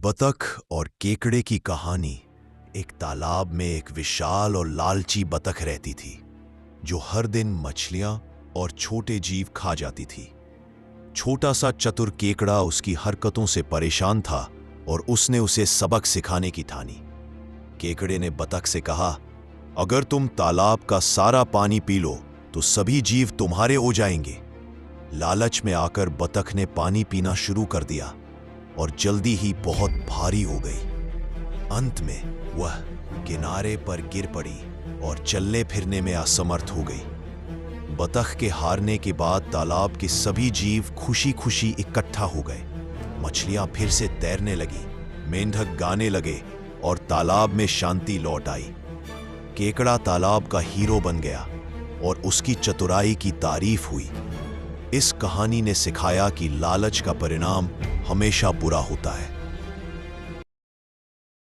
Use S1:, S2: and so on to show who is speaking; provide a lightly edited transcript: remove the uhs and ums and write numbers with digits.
S1: बतख और केकड़े की कहानी। एक तालाब में एक विशाल और लालची बतख रहती थी जो हर दिन मछलियां और छोटे जीव खा जाती थी। छोटा सा चतुर केकड़ा उसकी हरकतों से परेशान था और उसने उसे सबक सिखाने की ठानी। केकड़े ने बतख से कहा, अगर तुम तालाब का सारा पानी पी लो तो सभी जीव तुम्हारे हो जाएंगे। लालच में आकर बतख ने पानी पीना शुरू कर दिया और जल्दी ही बहुत भारी हो गई। अंत में वह किनारे पर गिर पड़ी और चलने फिरने में असमर्थ हो गई। बतख के हारने के बाद तालाब के सभी जीव खुशी खुशी इकट्ठा हो गए। मछलियां फिर से तैरने लगी, मेंढक गाने लगे और तालाब में शांति लौट आई। केकड़ा तालाब का हीरो बन गया और उसकी चतुराई की तारीफ हुई। इस कहानी ने सिखाया कि लालच का परिणाम हमेशा बुरा होता है।